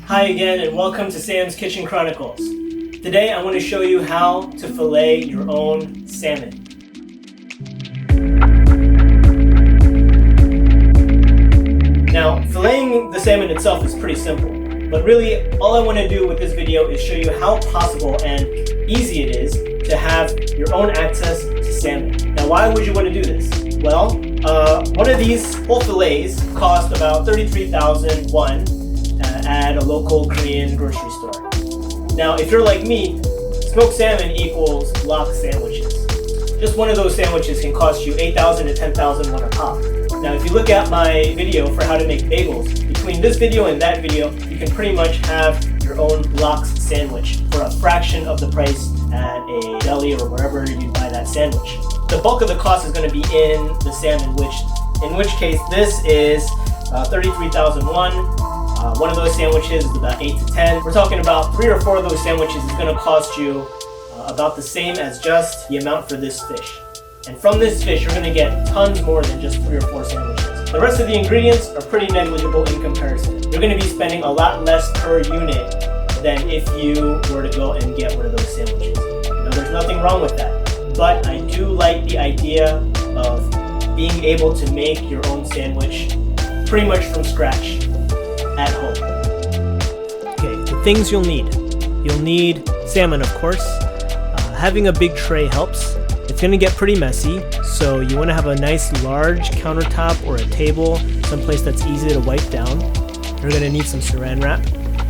Hi again and welcome to Sam's Kitchen Chronicles. Today I want to show you how to fillet your own salmon. Now, filleting the salmon itself is pretty simple, but really all I want to do with this video is show you how possible and easy it is to have your own access to salmon. Now, why would you want to do this? Well, one of these whole fillets cost about 33,000 won at a local Korean grocery store. Now, if you're like me, smoked salmon equals LOX sandwiches. Just one of those sandwiches can cost you 8,000 to 10,000 won a pop. Now, if you look at my video for how to make bagels, between this video and that video, you can pretty much have your own LOX sandwich for a fraction of the price at a deli or wherever you buy that sandwich. The bulk of the cost is going to be in the salmon, in which case this is 33,000 won. One of those sandwiches is about 8 to 10. We're talking about 3 or 4 of those sandwiches is going to cost you about the same as just the amount for this fish. And from this fish, you're going to get tons more than just 3 or 4 sandwiches. The rest of the ingredients are pretty negligible in comparison. You're going to be spending a lot less per unit than if you were to go and get one of those sandwiches. Now, there's nothing wrong with that, but I do like the idea of being able to make your own sandwich pretty much from scratch at home. Okay, the things you'll need. You'll need salmon, of course. Having a big tray helps. It's going to get pretty messy, so you want to have a nice large countertop or a table, someplace that's easy to wipe down. You're going to need some saran wrap,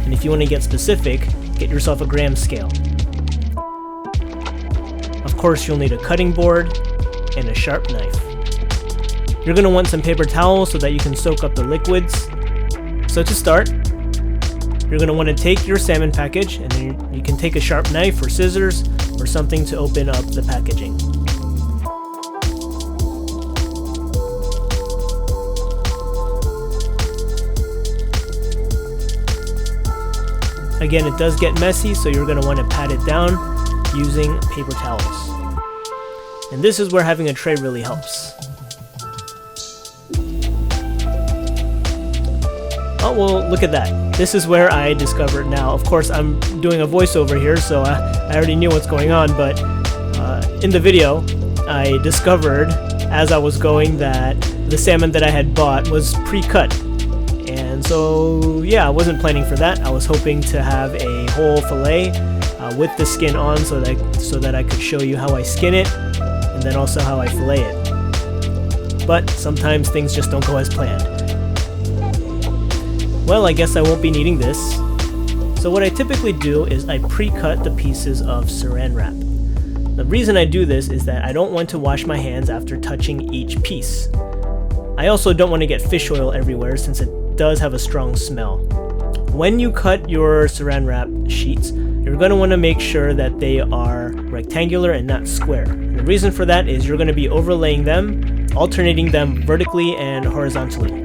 and if you want to get specific, get yourself a gram scale. Of course, you'll need a cutting board and a sharp knife. You're going to want some paper towels so that you can soak up the liquids. So to start, you're going to want to take your salmon package, and then you can take a sharp knife or scissors or something to open up the packaging. Again, it does get messy, so you're going to want to pat it down using paper towels. And this is where having a tray really helps. Oh, well, look at that. This is where I discovered now. Of course, I'm doing a voiceover here, so I already knew what's going on, but in the video, I discovered as I was going that the salmon that I had bought was pre-cut. And so, yeah, I wasn't planning for that. I was hoping to have a whole fillet with the skin on so that I could show you how I skin it and then also how I fillet it. But sometimes things just don't go as planned. Well, I guess I won't be needing this. So what I typically do is I pre-cut the pieces of saran wrap. The reason I do this is that I don't want to wash my hands after touching each piece. I also don't want to get fish oil everywhere since it does have a strong smell. When you cut your saran wrap sheets, you're going to want to make sure that they are rectangular and not square. The reason for that is you're going to be overlaying them, alternating them vertically and horizontally.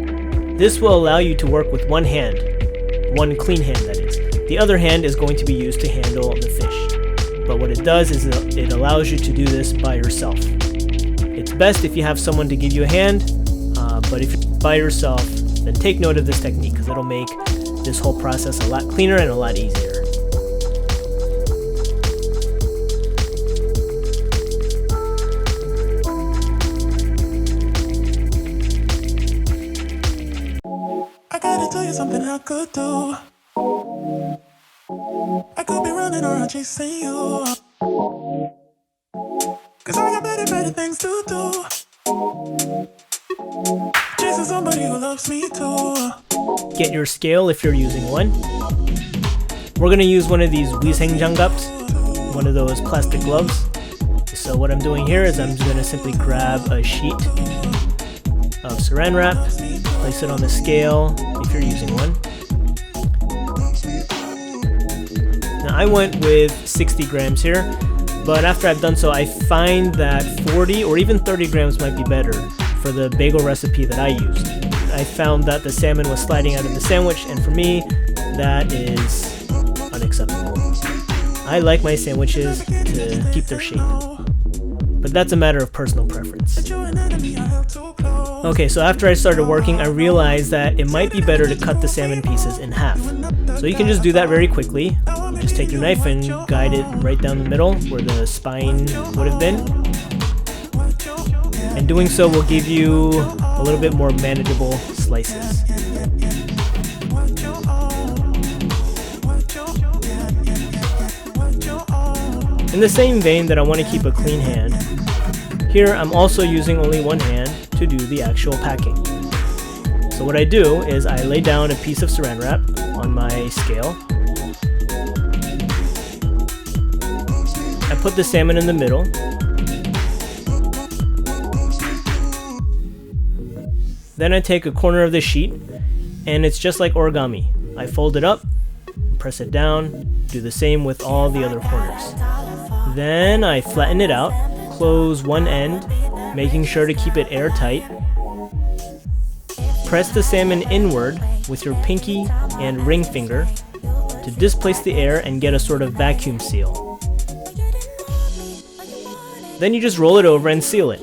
This will allow you to work with one hand, one clean hand that is. The other hand is going to be used to handle the fish. But what it does is it allows you to do this by yourself. It's best if you have someone to give you a hand, but if you're by yourself, then take note of this technique because it'll make this whole process a lot cleaner and a lot easier. Something I could do. I could be running around chasing you. Cause I got better things to do. Chasing somebody who loves me too. Get your scale if you're using one. We're gonna use one of these 위생장갑s, one of those plastic gloves. So what I'm doing here is I'm just gonna simply grab a sheet of saran wrap, place it on the scale if you're using one. Now I went with 60 grams here, but after I've done so, I find that 40 or even 30 grams might be better for the bagel recipe that I used. I found that the salmon was sliding out of the sandwich, and for me, that is unacceptable. I like my sandwiches to keep their shape. but that's a matter of personal preference. You're an enemy, I held too close. Okay, so after I started working, I realized that it might be better to cut the salmon pieces in half. So you can just do that very quickly. You just take your knife and guide it right down the middle where the spine would have been. And doing so will give you a little bit more manageable slices. In the same vein that I want to keep a clean hand, here I'm also using only one hand to do the actual packing. So what I do is I lay down a piece of saran wrap on my scale. I put the salmon in the middle. Then I take a corner of the sheet, and it's just like origami. I fold it up, press it down, do the same with all the other corners. Then I flatten it out, close one end, making sure to keep it airtight. Press the salmon inward with your pinky and ring finger to displace the air and get a sort of vacuum seal. Then you just roll it over and seal it.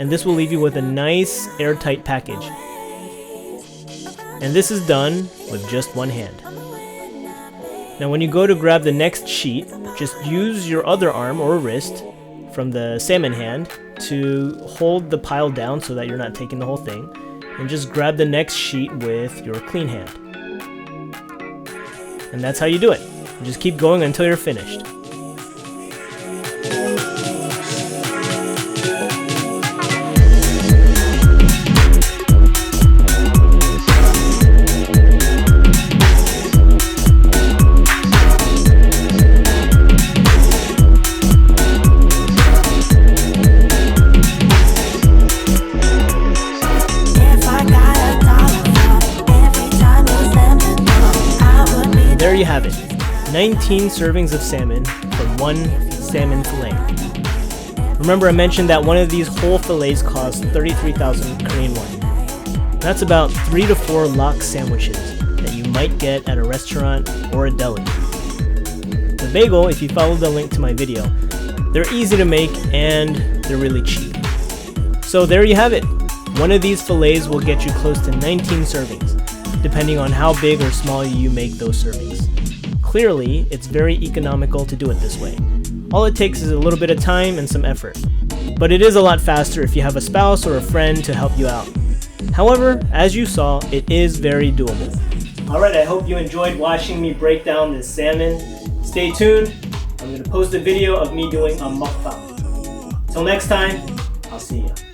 And this will leave you with a nice airtight package. And this is done with just one hand. Now when you go to grab the next sheet, just use your other arm or wrist from the salmon hand to hold the pile down so that you're not taking the whole thing, and just grab the next sheet with your clean hand. And that's how you do it. You just keep going until you're finished. There you have it, 19 servings of salmon from one salmon fillet. Remember I mentioned that one of these whole fillets costs 33,000 Korean won. That's about 3 to 4 LOX sandwiches that you might get at a restaurant or a deli. The bagel, if you follow the link to my video, they're easy to make and they're really cheap. So there you have it. One of these fillets will get you close to 19 servings, depending on how big or small you make those servings. Clearly, it's very economical to do it this way. All it takes is a little bit of time and some effort. But it is a lot faster if you have a spouse or a friend to help you out. However, as you saw, it is very doable. Alright, I hope you enjoyed watching me break down this salmon. Stay tuned, I'm going to post a video of me doing a mukbang. Till next time, I'll see you.